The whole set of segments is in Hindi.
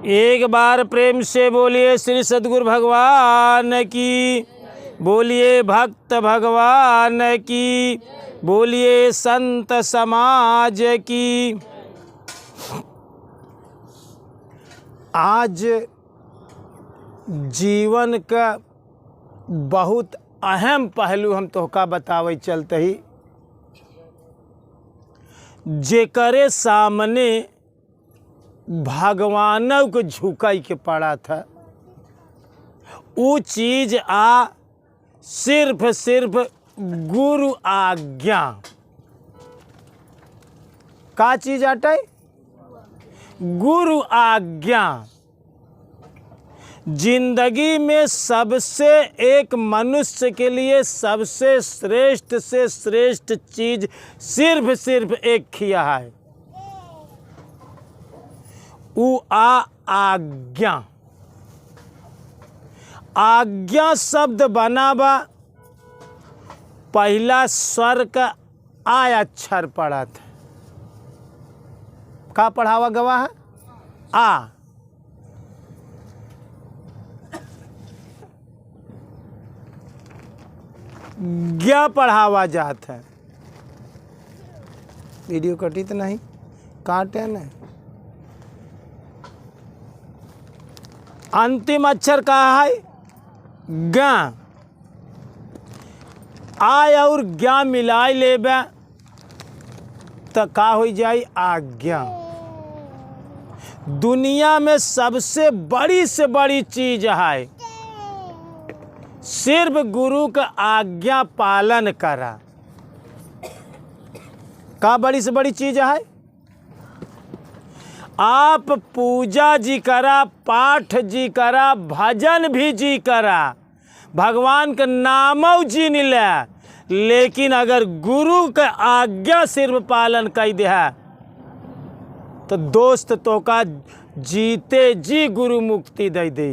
एक बार प्रेम से बोलिए श्री सद्गुरु भगवान की, बोलिए भक्त भगवान की, बोलिए संत समाज की। आज जीवन का बहुत अहम पहलू हम तोहका बतावे चलते ही, जेकरे सामने भगवानों को झुकाई के पड़ा था, वो चीज सिर्फ गुरु आज्ञा। का चीज आटे? गुरु आज्ञा। जिंदगी में सबसे एक मनुष्य के लिए सबसे श्रेष्ठ से श्रेष्ठ चीज सिर्फ एक किया है, वो आज्ञा। आज्ञा शब्द बना बा, पहला स्वर का अक्षर पढ़ा था। का पढ़ावा गवा है? आ। ज्ञा पढ़ावा जात है। वीडियो कटी तो नहीं, काटे न। अंतिम अक्षर का है ज्ञा। आय और ज्ञा मिलाई लेबे तो का हो जाए? आज्ञा। दुनिया में सबसे बड़ी से बड़ी चीज है सिर्फ गुरु का आज्ञा पालन करा। का बड़ी से बड़ी चीज है? आप पूजा जी करा, पाठ जी करा, भजन भी जी करा, भगवान का नाम जी नहीं ले, लेकिन अगर गुरु का आज्ञा सिर्फ पालन कर दिया तो दोस्त तो का जीते जी गुरु मुक्ति दे दे।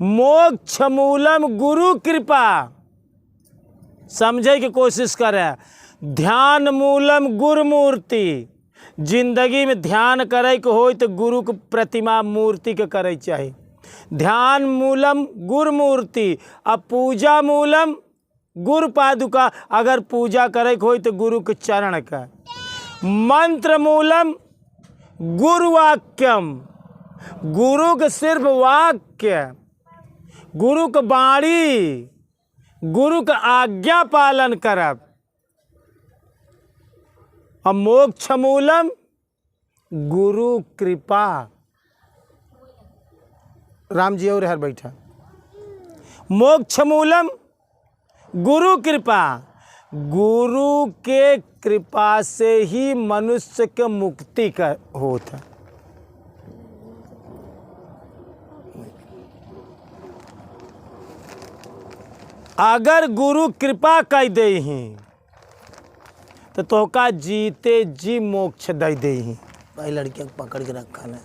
मोक्ष मूलम गुरु कृपा, समझे की कोशिश करे। ध्यान मूलम गुरु मूर्ति। जिंदगी में ध्यान करे के हो तो गुरु के प्रतिमा मूर्ति के करे चाहिए। ध्यान मूलम गुरु मूर्ति, अब पूजा मूलम गुरु पादुका। अगर पूजा करे के हो तो गुरु के चरण का। मंत्र मूलम गुरु वाक्यम, गुरु के सिर्फ वाक्य, गुरु के वाणी, गुरु का आज्ञा पालन करब। और मोक्ष मूलम गुरु कृपा। राम जी और हर बैठा। मोक्ष मूलम गुरु कृपा। गुरु के कृपा से ही मनुष्य के मुक्ति का होता। अगर गुरु कृपा कर दे ही तो तोका जीते जी मोक्ष दे दे ही। भाई लड़कियां पकड़ के रखा ना।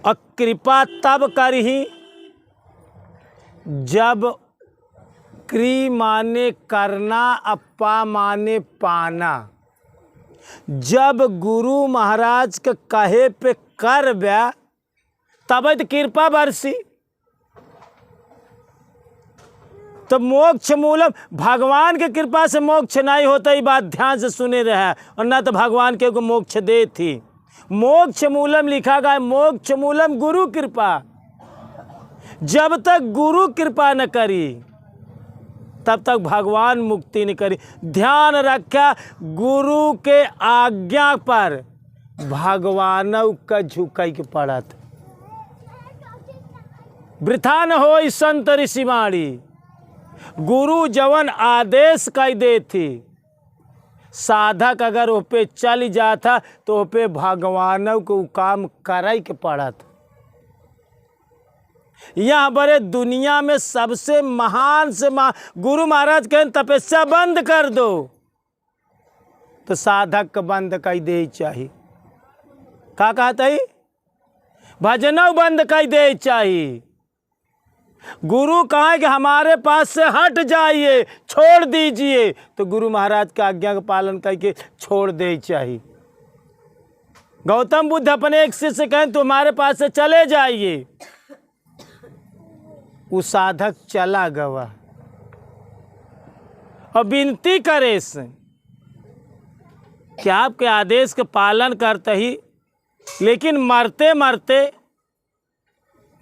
और कृपा तब करही जब क्री माने करना, अपा माने पाना। जब गुरु महाराज के कहे पे कर ब्या तब तो कृपा बरसी। तो मोक्ष मूलम, भगवान के कृपा से मोक्ष नहीं होता, ही बात ध्यान से सुने रहे। और ना तो भगवान के को मोक्ष दे थी। मोक्ष मूलम लिखा गया, मोक्ष मूलम गुरु कृपा। जब तक गुरु कृपा न करी तब तक भगवान मुक्ति नहीं करी। ध्यान रखा, गुरु के आज्ञा पर भगवानों का झुकाई के पड़ा था। वृथा न हो संत ऋषि वाणी। गुरु जवन आदेश कर दे थी, साधक अगर वो पे चल जाता तो वो पे भगवानों को काम करे के पड़ा था। यहाँ बड़े दुनिया में सबसे महान से गुरु महाराज कहें तपस्या बंद कर दो तो साधक बंद कर दे चाहिए। का कहते ही? भजनों बंद कर दे चाहिए। गुरु कहा कि हमारे पास से हट जाइए, छोड़ दीजिए, तो गुरु महाराज की आज्ञा का पालन करके छोड़ दे चाहिए। गौतम बुद्ध अपने एक शिष्य से कहें तुम्हारे पास से चले जाइए, वो साधक चला गया और विनती करे से कि आपके आदेश का पालन करते ही, लेकिन मरते मरते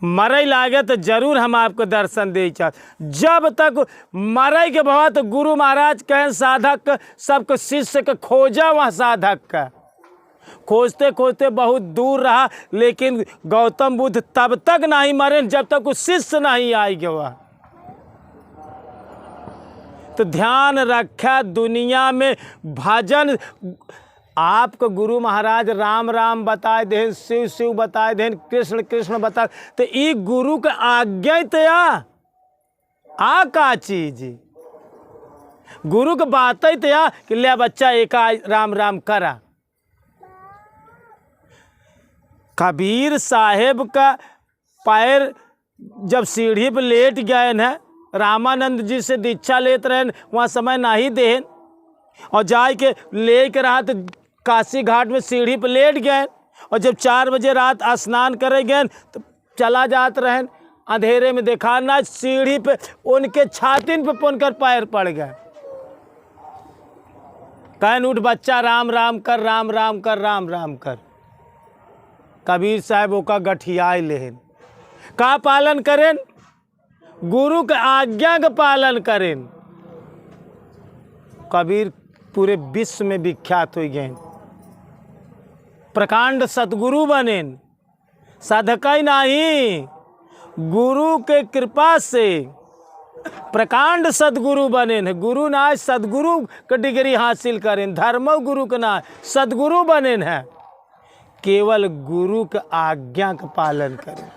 मरई लागे तो जरूर हम आपको दर्शन दे चाहते। जब तक मरई के बहुत तो गुरु महाराज कहें साधक सबको शिष्य के खोजा, वहाँ साधक का खोजते खोजते बहुत दूर रहा, लेकिन गौतम बुद्ध तब तक नहीं मरे जब तक उस शिष्य नहीं आई गया। तो ध्यान रखा, दुनिया में भजन आपको गुरु महाराज राम राम बताए दें, शिव शिव बताए दें, कृष्ण कृष्ण बताए, तो ये गुरु का आज्ञा तो आ का चीज गुरु के बात ही तो कि ले बच्चा एक राम राम करा। कबीर साहेब का पैर जब सीढ़ी पर लेट गए हैं, रामानंद जी से दीक्षा लेते रहे, वहाँ समय नहीं देन और जाए के ले के रहा तो काशी घाट में सीढ़ी पर लेट गए, और जब 4 बजे रात स्नान करे गए तो चला जात रहे, अंधेरे में देखा ना सीढ़ी पे उनके छातिन पे पुनकर पैर पड़ गए। कहन उठ बच्चा राम राम कर, राम राम कर, राम राम कर। कबीर साहब ओका गठियाई लेन, का पालन करें? गुरु के आज्ञा का पालन करें। कबीर पूरे विश्व में विख्यात हो गए, प्रकांड सतगुरु बने, साधक ही नहीं, गुरु के कृपा से प्रकांड सदगुरु बने हैं। गुरु ना सदगुरु का डिग्री हासिल करें, धर्म गुरु का ना सदगुरु बने हैं। केवल गुरु के आज्ञा का पालन करें।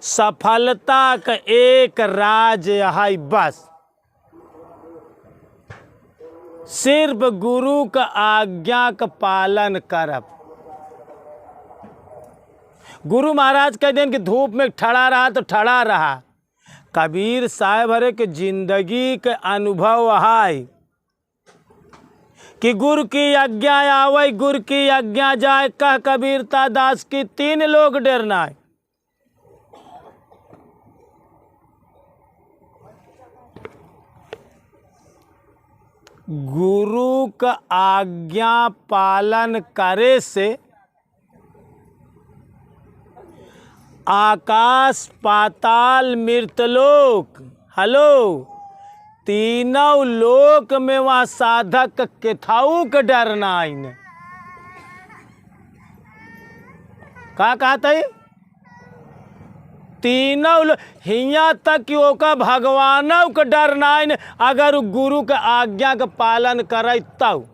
सफलता का एक राज है बस, सिर्फ गुरु का आज्ञा का पालन करब। गुरु महाराज कह दें कि धूप में ठड़ा रहा तो ठड़ा रहा। कबीर साहब हरे के जिंदगी के अनुभव है कि गुरु की आज्ञा आवे, गुरु की आज्ञा जाए, कह कबीरता दास की 3 लोग डरना है। गुरु का आज्ञा पालन करे से आकाश पाताल मृतलोक, हेलो, तीनों लोक में वहाँ साधक केथाऊ के डरना है। का कहता है? तीनों लोग, हियाँ तक कि ओका भगवानों के डरना है, अगर गुरु के आज्ञा का पालन करे तब।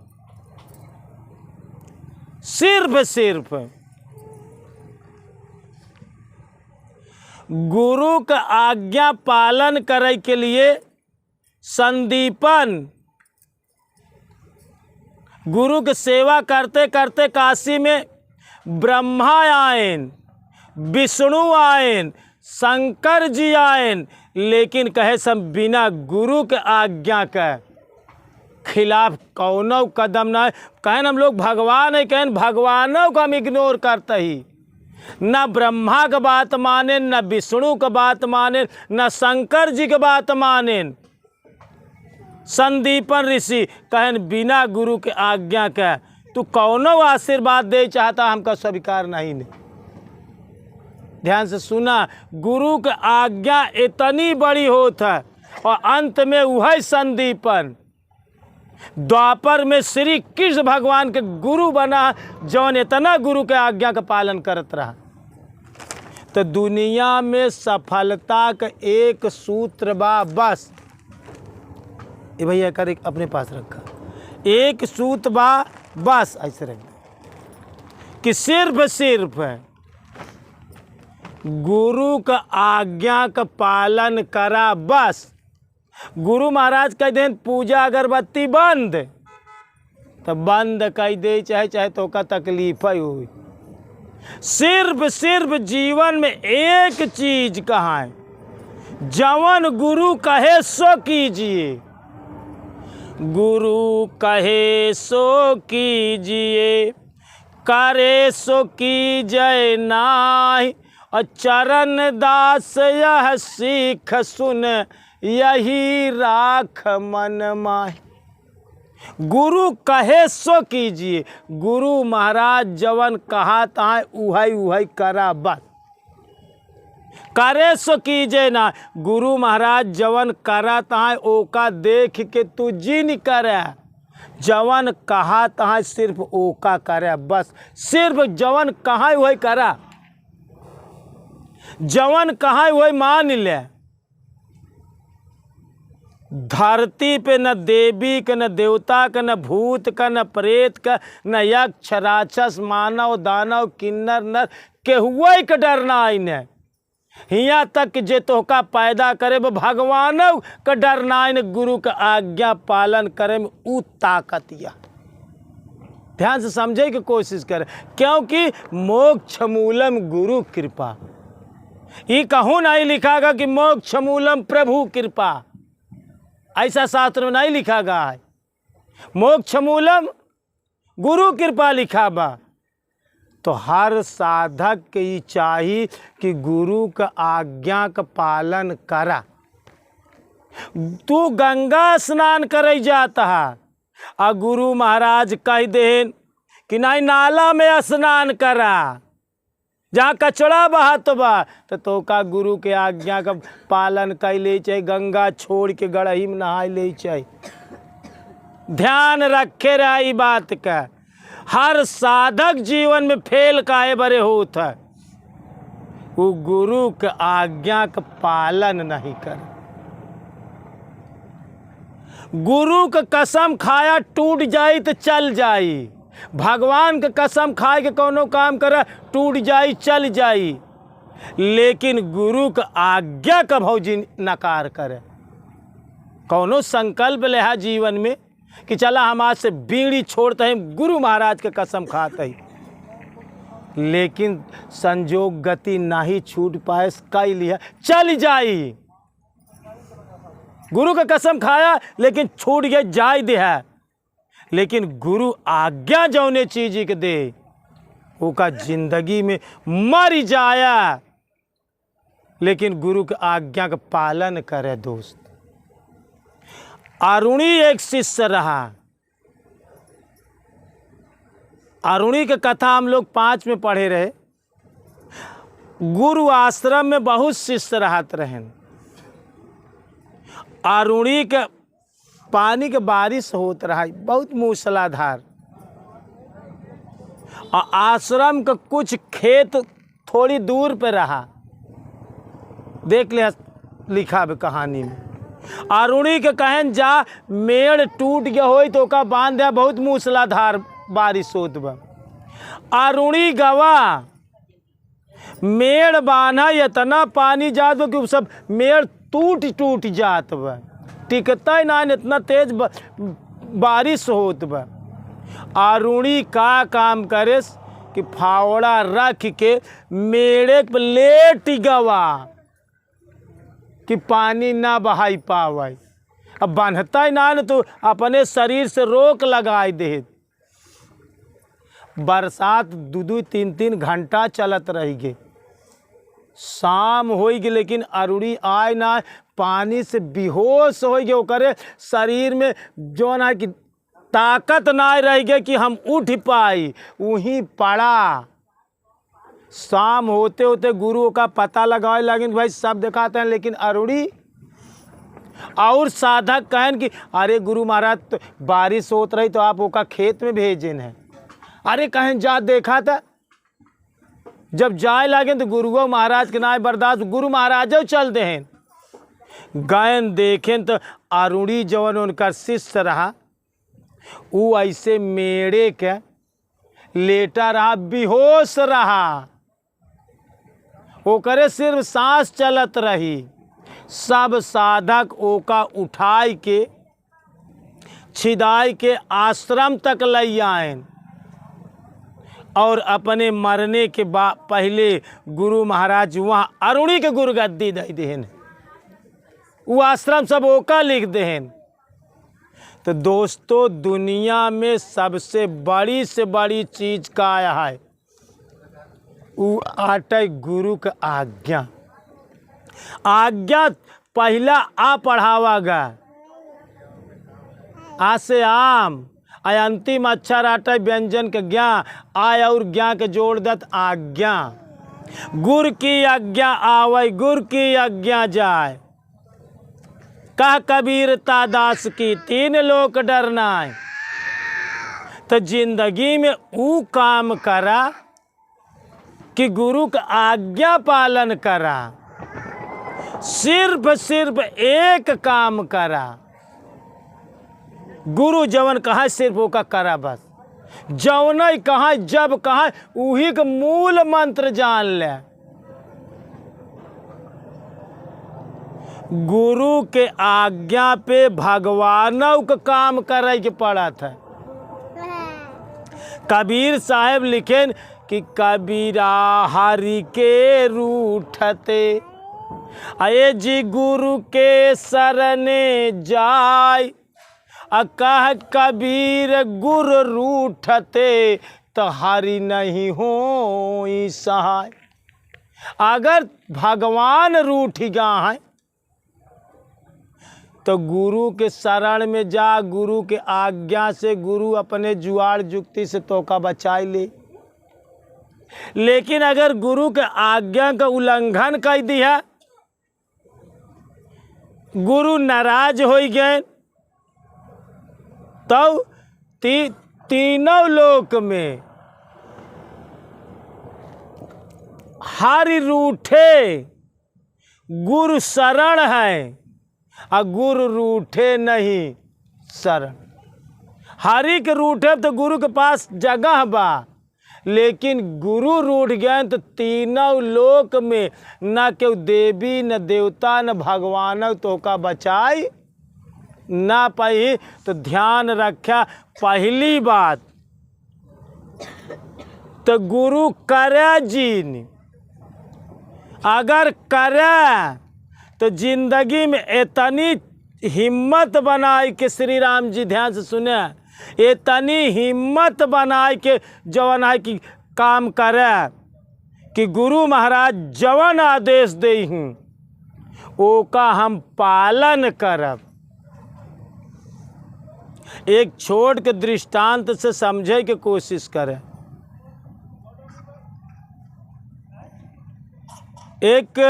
सिर्फ गुरु का आज्ञा पालन करे के लिए संदीपन गुरु की सेवा करते करते काशी में Brahma ion, Vishnu ion, Shankar ji ion, लेकिन कहे सब बिना गुरु के आज्ञा के खिलाफ कौनो कदम ना। कहन हम लोग भगवान है, कहन भगवानों को हम इग्नोर करते ही, न ब्रह्मा का बात माने, न विष्णु का बात माने, न शंकर जी की बात माने। संदीपन ऋषि कहन बिना गुरु के आज्ञा के तू कौनो आशीर्वाद दे चाहता हमका स्वीकार नहीं। ध्यान से सुना, गुरु की आज्ञा इतनी बड़ी होत है, और अंत में वह संदीपन द्वापर में श्री कृष्ण भगवान के गुरु बना, जौन इतना गुरु के आज्ञा का पालन करत रहा। तो दुनिया में सफलता का एक सूत्र बा बस, ये भैया कर एक अपने पास रखा, एक सूत्र बा बस, ऐसे रख कि सिर्फ गुरु का आज्ञा का पालन करा बस। गुरु महाराज कह दें पूजा अगरबत्ती बंद, तो बंद कह दे, चाहे तो का तकलीफ ही हुई। सिर्फ जीवन में एक चीज कहाँ है जवन गुरु कहे सो कीजिए, गुरु कहे सो कीजिए, करे सो कीजय नाहि। और चरण दास यह सीख सुन, यही राख मन माहि। गुरु कहे सो कीजिए, गुरु महाराज जवन कहा ताय उहई उहई करा बस। करे सो कीजे ना, गुरु महाराज जवन करा ताय ओका देख के तू जिन करे। जवन कहा ताय सिर्फ ओका करे बस, सिर्फ जवन कहा वही करा, जवन कहा वही मान ले। धरती पे न देवी का, न देवता का, न भूत का, न प्रेत का, न यक्ष राक्षस मानव दानव किन्नर नर केहुए का डरना आईने। हिया तक जे तोहका पैदा करे वो भगवानों का डरना आईने। गुरु का आज्ञा पालन करे में ऊ ताकत या। ध्यान से समझे की कोशिश करे, क्योंकि मोक्ष मूलम गुरु कृपा। ये कहूँ नहीं लिखागा कि मोक्ष मूलम प्रभु कृपा, ऐसा शास्त्र में नहीं लिखा गया है। मोक्ष मूलम गुरु कृपा लिखा बा। तो हर साधक के ये चाहिए कि गुरु का आज्ञा का पालन करा। तू गंगा स्नान करे जाता है और गुरु महाराज कह देन कि नहीं नाला में स्नान करा, जहाँ कचड़ा बहत बा, तो का गुरु के आज्ञा का पालन कर ले चाहिए। गंगा छोड़ के गड़ही में नहा ले चाहिए। ध्यान रखे रही बात का। हर साधक जीवन में फेल काहे बरे होता है, वो गुरु के आज्ञा का पालन नहीं करे। गुरु का कसम खाया टूट जाई तो चल जाई, भगवान का कसम खाए के कोनो काम करे टूट जाई चल जाई, लेकिन गुरु का आज्ञा का भौजी नकार करे। कोनो संकल्प ले है जीवन में कि चला हम आज से बीड़ी छोड़ते हैं, गुरु महाराज के कसम खाते हैं, लेकिन संजोग गति नहीं छूट पाए, कई लिया चल जाई। गुरु का कसम खाया लेकिन छूट गया जाय दे है, लेकिन गुरु आज्ञा जौने चीज के दे ओका जिंदगी में मर जाया, लेकिन गुरु के आज्ञा का पालन करे। दोस्त अरुणी एक शिष्य रहा। अरुणी की कथा हम लोग 5 में पढ़े रहे। गुरु आश्रम में बहुत शिष्य रहते रहे। अरुणी के पानी के बारिश होत रहा बहुत मूसलाधार, और आश्रम का कुछ खेत थोड़ी दूर पे रहा। देख ले लिखा है कहानी में। अरुणी के कहन जा मेड़ टूट गया हो तो का बांध दिया, बहुत मूसलाधार बारिश होत बा। अरुणी गवा मेड़ बांधा, इतना पानी जात बा कि सब मेड़ टूट जात बा, टिकता ही ना, इतना तेज बारिश होत बा। अरुणी का काम करे कि फावड़ा रख के मेड़े पे लेट गवा कि पानी ना बहाई पावे। अब बांधता ही ना तो अपने शरीर से रोक लगाई दे। बरसात 2-3 घंटा चलत रही। शाम हो गई लेकिन अरुणी आए ना, पानी से बेहोश हो गए। करे शरीर में जो ना कि ताकत ना रह गई कि हम उठ पाई, वहीं पड़ा। शाम होते होते गुरु का पता लगाए लगे भाई सब दिखाते हैं, लेकिन अरुणी और साधक कहन कि अरे गुरु महाराज तो बारिश होत रही तो आप ओका खेत में भेजेन है। अरे कहें जा देखा था। जब जाए लगे तो गुरुओं महाराज के नाय बर्दाश्त, गुरु महाराज चल दे हैं। गायन देखें तो अरुणी जवन उनका शिष्य रहा, वो ऐसे मेड़े के लेटा रहा, बेहोश रहा। ओकरे सिर्फ सांस चलत रही। सब साधक ओका उठाई के छिदाई के आश्रम तक ले आएन, और अपने मरने के बाद पहले गुरु महाराज वहाँ अरुणी के गुरुगद्दी दे देन। वो आश्रम सब ओका लिख देहन। तो दोस्तों दुनिया में सबसे बड़ी से बड़ी चीज का है वो आटे गुरु का आज्ञा। आज्ञा पहला आ पढ़ावागा आ से आम आय अंतिम अक्षर आटा व्यंजन के ज्ञा आय और ज्ञा के जोड़ दत आज्ञा। गुर की आज्ञा आवै गुर की आज्ञा जाय। कह कबीरता दास की तीन लोक डरना है। तो जिंदगी में वो काम करा कि गुरु का आज्ञा पालन करा। सिर्फ एक काम करा, गुरु जवन कहा सिर्फ वो का करा बस। जवन कहा जब कहा वही का मूल मंत्र जान ले। गुरु के आज्ञा पे भगवानों का काम करे के पड़ा था। कबीर साहब लिखे कि कबीरा हरि के रूठते अये जी गुरु के शरणे जाय। कह कबीर गुर रूठते तो हरि नहीं हो सहाय। अगर भगवान रूठ गया है तो गुरु के शरण में जा, गुरु के आज्ञा से गुरु अपने जुआड़ जुक्ति से तोका बचाई ले। लेकिन अगर गुरु के आज्ञा का उल्लंघन कर दिया, गुरु नाराज हो गए तो तीनों लोक में हरि रूठे गुरु शरण है और गुरु रूठे नहीं शरण। हरि के रूठे तो गुरु के पास जगह बा, लेकिन गुरु रूठ गए तो तीनों लोक में न केव देवी न देवता न भगवान तो का बचाई ना पाई। तो ध्यान रखा पहली बात तो गुरु करे जीन, अगर करे तो जिंदगी में इतनी हिम्मत बनाए कि श्री राम जी ध्यान से सुने, इतनी हिम्मत बनाए के जवन है कि काम करे कि गुरु महाराज जवन आदेश दे हूँ वो का हम पालन करब। एक छोड़ के दृष्टांत से समझे के कोशिश करें। एक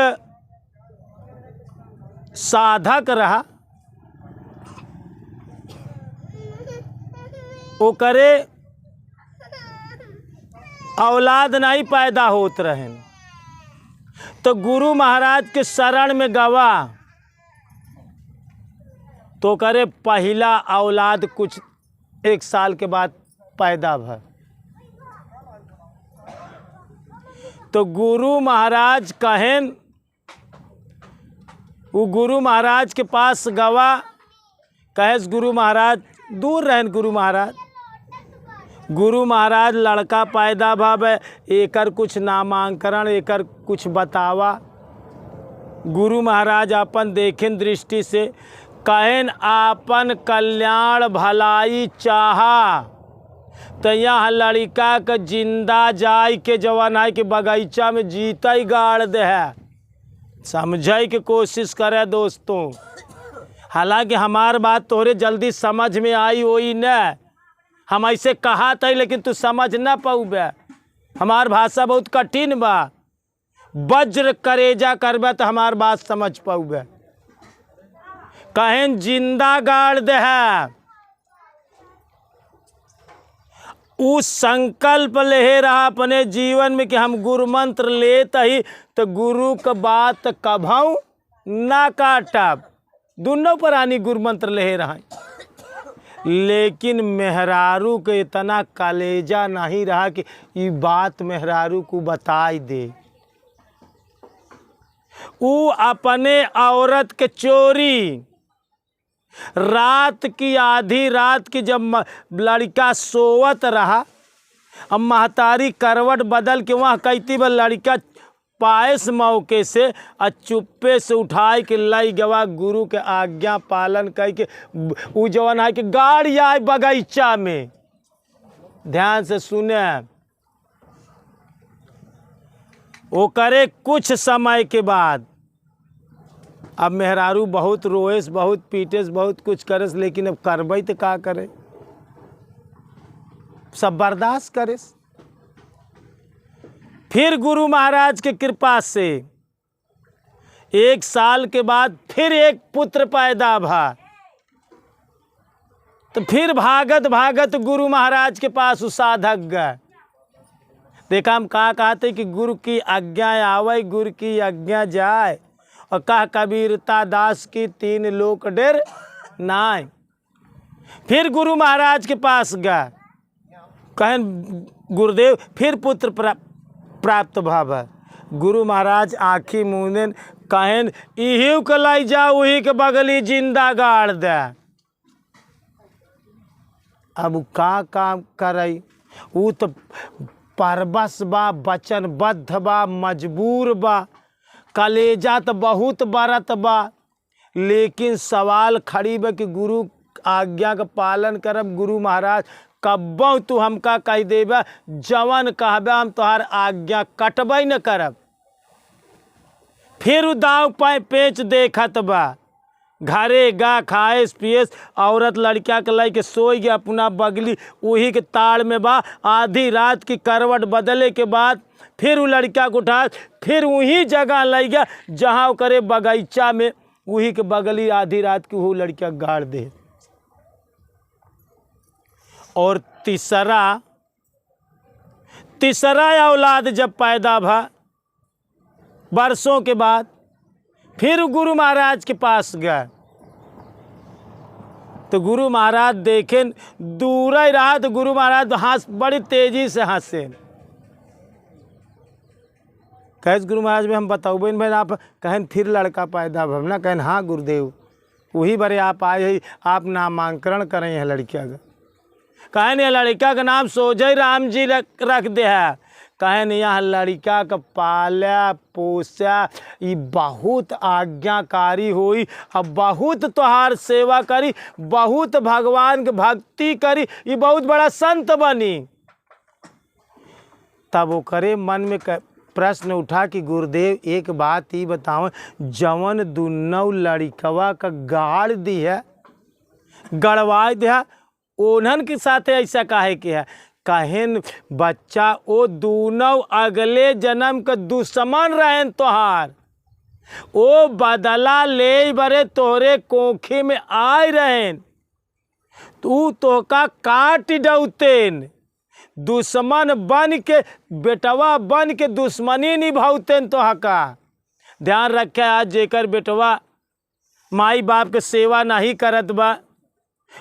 साधक रहा, वो करे औलाद नहीं पैदा होत रहे तो गुरु महाराज के शरण में गवा तो करे पहला औलाद कुछ 1 साल के बाद पैदा भर। तो गुरु महाराज कहें वो गुरु महाराज के पास गवा, कहे गुरु महाराज दूर रहें। गुरु महाराज लड़का पैदा भावे एकर कुछ नामांकरण एकर कुछ बतावा। गुरु महाराज अपन देखें दृष्टि से कहें आपन कल्याण भलाई चाहा तो यहाँ लड़का के जिंदा जाय के जवान है कि बगीचा में जीता ही गाड़ दे है। समझे की कोशिश करे दोस्तों। हालांकि हमार बात तोरे जल्दी समझ में आई होई न, हम ऐसे कहा था लेकिन तू समझ ना पाऊबे। हमार भाषा बहुत कठिन बा, वज्र करेजा करबे तो हमार बात समझ पाऊबे। कहें जिंदा गाड़ दे है, उस संकल्प ले रहा अपने जीवन में कि हम गुरु मंत्र लेते ही तो गुरु का बात कभाऊ ना काटब। दोनों प्राणी गुरु मंत्र ले रहा है, लेकिन मेहरारू के इतना कलेजा नहीं रहा कि ये बात मेहरारू को बताई दे। वो अपने औरत के चोरी रात की आधी रात की जब लड़का सोवत रहा, अब महतारी करवट बदल के वहाँ कहती बा लड़का पायस मौके से चुप्पे से उठाए के लई गवा गुरु के आज्ञा पालन कर के उ जवन है कि गाड़ी आए बगीचा में। ध्यान से सुने, वो करे कुछ समय के बाद अब मेहरारू बहुत रोएस, बहुत पीटेस, बहुत कुछ करस, लेकिन अब करबई तो का करे, सब बर्दाश्त करेस। फिर गुरु महाराज के कृपा से 1 साल के बाद फिर एक पुत्र पैदा भा। तो फिर भागत भागत गुरु महाराज के पास उ साधक गए। देखा हम कहा कहते कि गुरु की आज्ञा आवे, गुरु की आज्ञा जाए, और कह कबीरता दास की 3 लोक डेर नाय। फिर गुरु महाराज के पास गए, कहन गुरुदेव फिर पुत्र प्राप्त भाव। गुरु महाराज आँखी मूंदे कहन इही के लाई जा, वही के बगली जिंदा गाड़ दे। अब का काम करई, उ तो परबस बा, वचनबद्ध बा, मजबूर बा, कलेजा तो बहुत बरत बा, लेकिन सवाल खड़ी बा कि गुरु आज्ञा का पालन करब। गुरु महाराज कब्बो तू हमका कह देबा, जवन कहबे हम तोहार आज्ञा कटबे न करब। फिर दाव पाए पेच देखत बा, घरे गा खाएस पिएस, औरत लड़किया के लाई के सोई गया अपना बगली वही के ताड़ में बा। आधी रात की करवट बदले के बाद फिर वो लड़किया को उठा फिर वही जगह लाई गया जहाँ करे बगीचा में, वही के बगली आधी रात की वो लड़किया गाड़ दे। और तीसरा औलाद जब पैदा भा बरसों के बाद, फिर गुरु महाराज के पास गए। तो गुरु महाराज देखें दूर ही रहा, तो गुरु महाराज हंस बड़ी तेजी से हंसे। कहे गुरु महाराज में हम बताओ भाई आप कहें फिर लड़का पैदा भव ना, कहें हाँ गुरुदेव वही बड़े आप आए ही, आप नामांकन करें हैं लड़किया का। कहें यह लड़का का नाम सोजय राम जी रख दे है। कहें यह लड़का का पाला पोसा ये बहुत आज्ञाकारी हुई, अब बहुत तोहार सेवा करी, बहुत भगवान के भक्ति करी, ये बहुत बड़ा संत बनी। तब वो करे मन में प्रश्न उठा कि गुरुदेव एक बात ही बताओ, जवन दुन्नौ लड़कवा का गाड़ दी है, गड़वा दिया, ओन्हन के साथ ऐसा काहे के है। कहें बच्चा ओ दोनों अगले जन्म का दुश्मन रहें तोहार, ओ बदला ले बरे तोहरे कोखी में आए रहें, तू तो का काट डौतेन, दुश्मन बन के बेटवा बन के दुश्मनी निभावतेन तोहा का। ध्यान रखे आज जेकर बेटवा माई बाप के सेवा नहीं करत बा,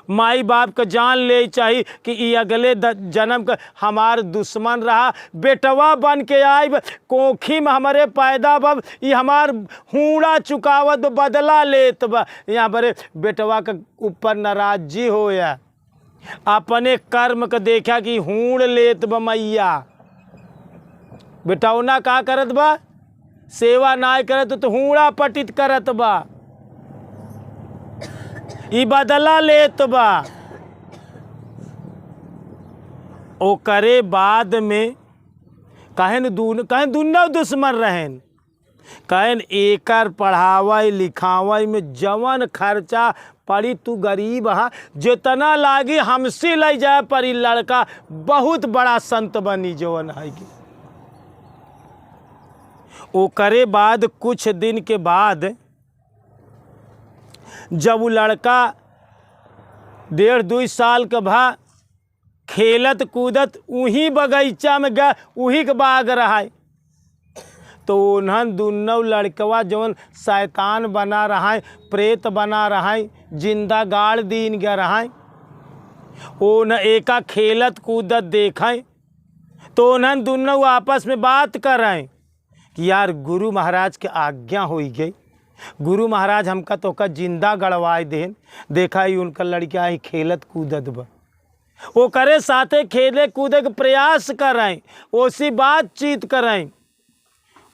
माई बाप का जान ले चाहिए कि ये अगले जन्म का हमार दुश्मन रहा, बेटवा बन के आई कोखी में हमारे पैदा बब, ये हमार हूड़ा चुकावत बदला लेत बा। यहाँ पर बेटवा का ऊपर नाराजी हो या अपने कर्म का देखा कि हूड़ लेत बा मैया, बेटौना का करत बा, सेवा ना करत तो हूड़ा पटित करत बा, ई बदला लेत बा। ओ करे बाद में कहन दुन्नों दुश्मन रहें, कहन एकर पढ़ावई लिखावई में जवन खर्चा पड़ी, तू गरीब हा, जितना लागी हमसे ले जाए पर ई लड़का बहुत बड़ा संत बनी जवन है कि। ओ करे बाद कुछ दिन के बाद जब वो लड़का 1.5-2 साल का भा, खेलत कूदत वही बगीचा में गया, वही के बाग रहा, तो उन्हन दोनों लड़कवा जवन शैतान बना रहा है, प्रेत बना रहा है, जिंदा गाड़ दीन गया रहा है, उन्हें एका खेलत कूदत देखा, तो उन्हन दोनों आपस में बात कर रहे हैं कि यार गुरु महाराज की आज्ञा हो गई, गुरु महाराज हमका तो का जिंदा गड़वाए देन। देखा ही उनका लड़किया ही खेलत कूदत बा, वो करे साथे खेले कूदे के प्रयास कर रहे, उसी बातचीत कर रहे,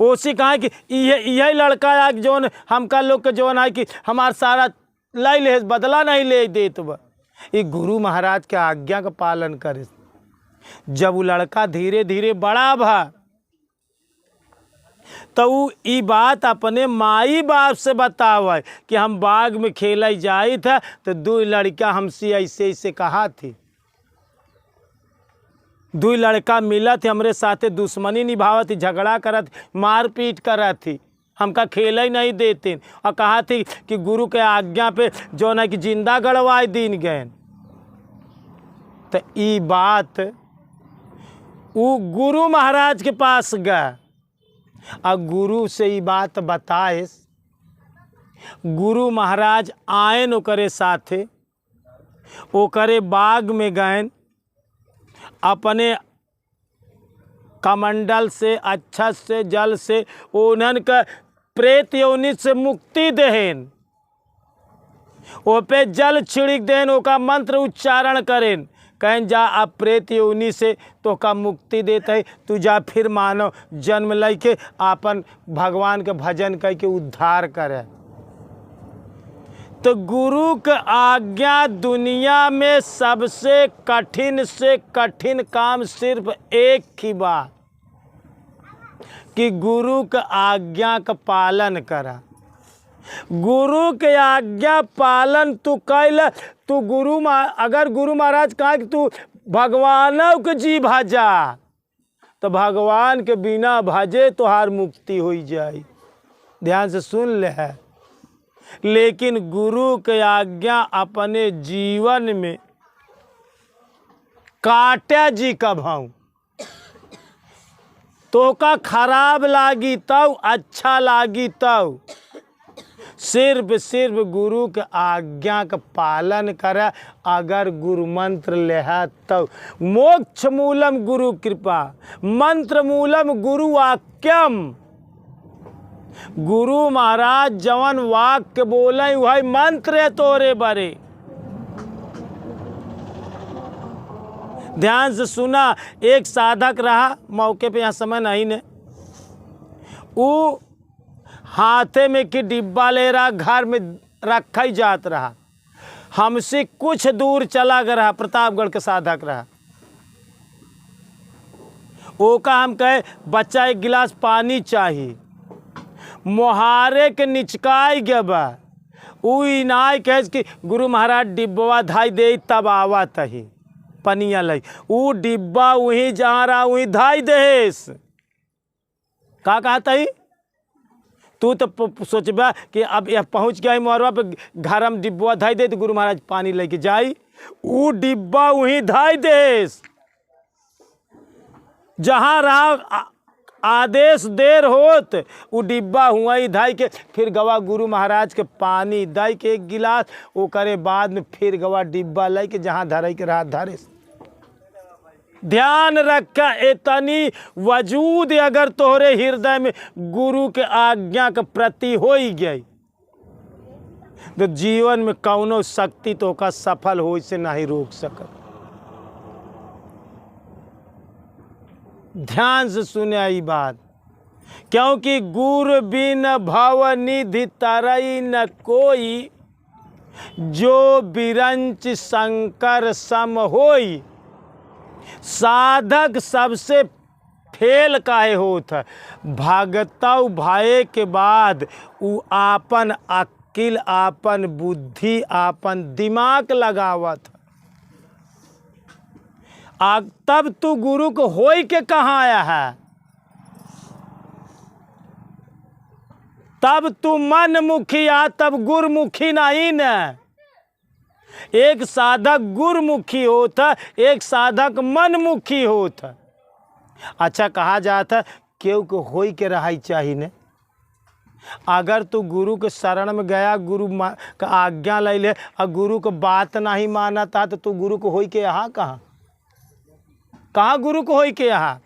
ओसी कहा कि यही लड़का है जौन हमका लोग के जौन है कि हमार सारा लाई ले बदला नहीं ले देत बा। ये गुरु महाराज के आज्ञा का पालन करे। जब वो लड़का धीरे धीरे बड़ा भा तो वो ई बात अपने माई बाप से बतावे कि हम बाग में खेल जाई था तो दो लड़का हमसे ऐसे ऐसे कहा थी। दो लड़का मिला थे हमरे साथे दुश्मनी निभावत थी, झगड़ा करत, मारपीट करत थी, हमका खेल ही नहीं देते और कहा थी कि गुरु के आज्ञा पे जो ना कि जिंदा गड़वाए दिन गए। तो ई बात वो गुरु महाराज के पास गए और गुरु से ये बात बताए। गुरु महाराज आए ओकरे साथे, ओकरे बाग में गए, अपने कमंडल से अच्छा से जल से उन्हन का प्रेत योनि से मुक्ति देहन, ओ पे जल छिड़क देन, ओका मंत्र उच्चारण करें, कहें जा अब प्रेत योनि से तो का मुक्ति देते है, तू जा फिर मानव जन्म लेके आपन भगवान के भजन करके उद्धार करे। तो गुरु के आज्ञा दुनिया में सबसे कठिन से कठिन काम सिर्फ एक ही बात कि गुरु के आज्ञा का पालन करा। गुरु के आज्ञा पालन तू कैल, तू अगर गुरु महाराज कहा कि तू भगवानों के जी भजा तो भगवान के बिना भजे तुहार मुक्ति हो जाए। ध्यान से सुन ले है। लेकिन गुरु के आज्ञा अपने जीवन में काटा जी कब भाऊ तो का खराब लागी तब अच्छा लागी तब, सिर्फ गुरु के आज्ञा का पालन करे। अगर गुरु मंत्र लेहा तब मोक्ष मूलम गुरु कृपा, मंत्र मूलम गुरु वाक्यम। गुरु महाराज जवन वाक्य बोले वही मंत्र है तोरे बरे। ध्यान से सुना। एक साधक रहा, मौके पे यहाँ समय नहीं ने, वो हाथे में कि डिब्बा ले रहा, घर में रखा ही जात रहा। हमसे कुछ दूर चला गया रहा, प्रतापगढ़ के साधक रहा। वो का हम कहे बच्चा एक गिलास पानी चाहिए, मोहारे के निचकाई गबा उ इनाय कहे कि गुरु महाराज डिब्बा धाई दे तब आवा तही पनिया लई। उ डिब्बा वहीं जहाँ रहा वहीं धाई देस। का कहता ही तू तो सोचबा कि अब यह पहुँच गया मोहरवा पे, घर हम डिब्बा धाई दे तो गुरु महाराज पानी लेके जाई। उ डिब्बा वहीं धाई देस जहाँ रहा आदेश देर होत, वो डिब्बा हुआ ही धाई के फिर गवा गुरु महाराज के पानी दाई के एक गिलास, वो करे बाद में फिर गवा डिब्बा लाई के जहाँ धराई के रात धरे। ध्यान रखा, इतनी वजूद अगर तोहरे हृदय में गुरु के आज्ञा के प्रति हो ही गई तो जीवन में कौनो शक्ति तो का सफल हो से नहीं रोक सकत। ध्यान से सुने आई बात, क्योंकि गुरु बिन भव निधि तरई न कोई, जो बिरंच शंकर सम होई। साधक सबसे फेल काहे होत है, भागतौ भाई के बाद उ आपन अकिल, आपन बुद्धि, आपन दिमाग लगावत। तब तू गुरु को होई के कहाँ आया है, तब तू मनमुखी आ, तब गुरुमुखी नहीं न। एक साधक गुरुमुखी होता, एक साधक मनमुखी होता। अच्छा कहा जाता क्यों को होई के रहाई चाहिए ने। अगर तू गुरु के शरण में गया, गुरु का आज्ञा ले ले और गुरु को बात नहीं माना था तो तू गुरु को होई के यहाँ कहाँ गुरु को होई के यहाँ।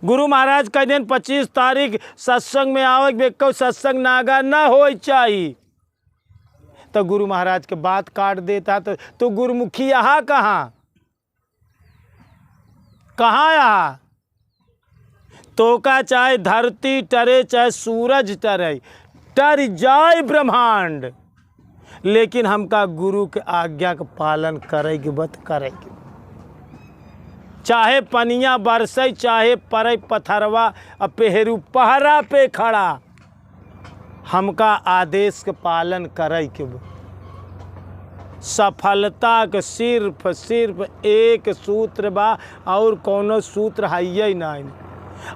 गुरु महाराज कह दिन 25 तारीख सत्संग में आओ, बेको सत्संग नागा ना हो चाहिए तो गुरु महाराज के बात काट देता तो गुरुमुखी यहाँ कहाँ यहाँ। तो का चाहे धरती टरे चाहे सूरज टरे, टर जाए ब्रह्मांड, लेकिन हमका गुरु के आज्ञा का पालन करेगी बत करेगी। चाहे पनिया बरसे चाहे परे पथरवा पेहरू पहरा पे खड़ा, हमका आदेश के पालन करे के। सफलता के सिर्फ एक सूत्र बा और कोनो सूत्र है नहीं।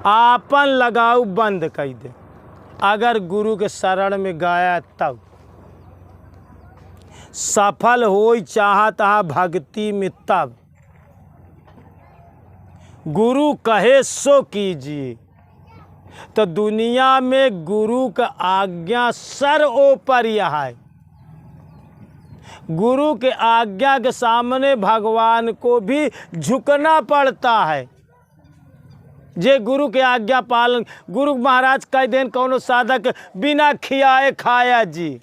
आपन लगाऊ बंद कर दे, अगर गुरु के शरण में गया तब सफल हो चाहता भक्ति में, तब गुरु कहे सो कीजिए। तो दुनिया में गुरु का आज्ञा सर्वोपरि है। गुरु के आज्ञा के सामने भगवान को भी झुकना पड़ता है। जे गुरु के आज्ञा पालन, गुरु महाराज कह देन कौनो साधक बिना खियाए खाया जी,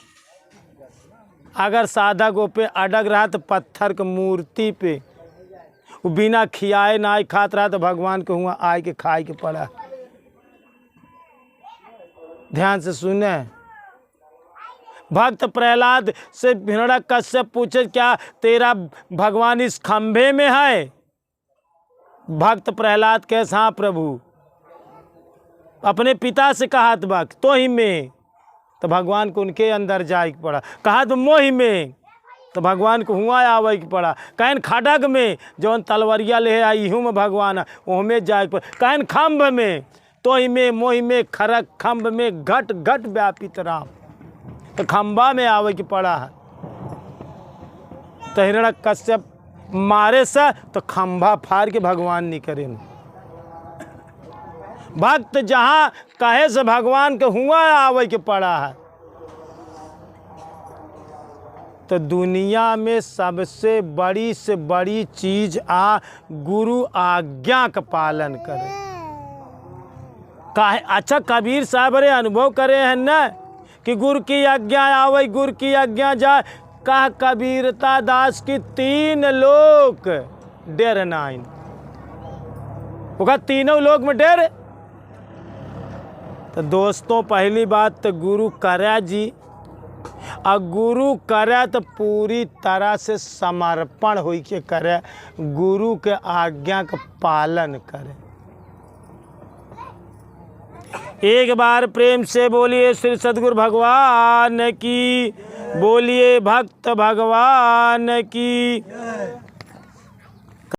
अगर साधक वो पे अडग रहा तो पत्थर के मूर्ति पे वो बिना खियाए ना खात रहा तो भगवान को हुआ आए के खाए के पड़ा। ध्यान से सुने। भक्त प्रहलाद से हिरण्यकश्यप पूछे क्या तेरा भगवान इस खंभे में है? भक्त प्रहलाद कैसा? हाँ प्रभु, अपने पिता से कहा बा तो ही में, तो भगवान को उनके अंदर जाए के पड़ा। कहा तो मोही में, तो भगवान को हुआ आवे के पड़ा। कहन खड़ग में जौन तलवरिया ले आई हूँ में भगवान ओहमें जाए के पड़ा। कहन खम्भ में, तो ही में मोही में खरक खम्भ में घट घट व्यापित राम, तो खम्बा में आवे के पड़ा है। तो हिरण्यकश्यप मारे से तो खम्भा फाड़ के भगवान निकले। भक्त जहाँ कहे से भगवान के हुआ आवे के पड़ा है। तो दुनिया में सबसे बड़ी से बड़ी चीज गुरु आज्ञा का पालन करे। काहे? अच्छा कबीर साहब रे अनुभव करे हैं न कि गुरु की आज्ञा आवे गुरु की आज्ञा जाए। कह कबीरता दास की 3 लोक डेर नाइन, वो तीनों लोक में डेर। तो दोस्तों पहली बात तो गुरु करे जी, और गुरु करे तो पूरी तरह से समर्पण हो के करे, गुरु के आज्ञा का पालन करे। एक बार प्रेम से बोलिए श्री सद्गुरु भगवान की, बोलिए भक्त भगवान की।